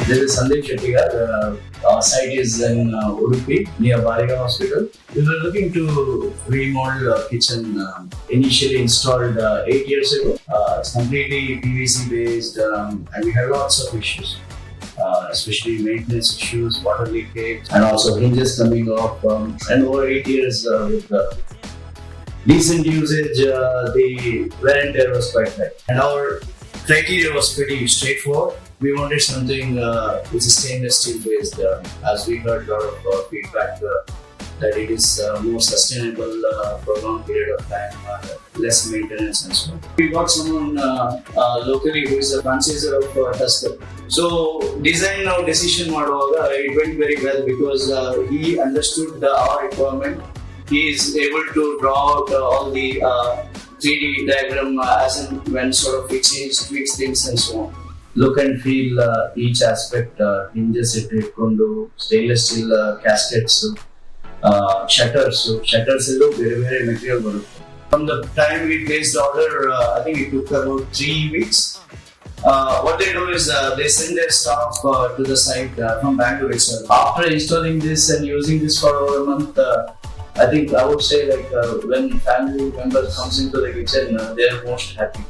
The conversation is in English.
This is Sandeep Shettigar. Our site is in Udupi near Bariga Hospital. We were looking to remodel a kitchen initially installed 8 years ago. It's completely PVC based and we had lots of issues. Especially maintenance issues, water leakage, and also hinges coming off. And over 8 years with decent usage, the wear and tear was quite high. And our criteria was pretty straightforward. We wanted something which is stainless steel based, as we heard a lot of feedback that it is more sustainable for a long period of time, less maintenance and so on. We got someone locally who is a franchisor of Tusker. So design now decision ಮಾಡುವಾಗ it went very well because he understood our requirement. He is able to draw out all the 3D diagram as and when sort of we change, tweaks things and so on. Look and feel each aspect, hinges itkondu, stainless steel caskets, shutters very very material barutte. From the time we placed the order, I think it took about 3 weeks. What they do is they send their staff to the site from Bangalore itself. After installing this and using this for over a month, I think I would say when family members comes into the kitchen, they are most happy.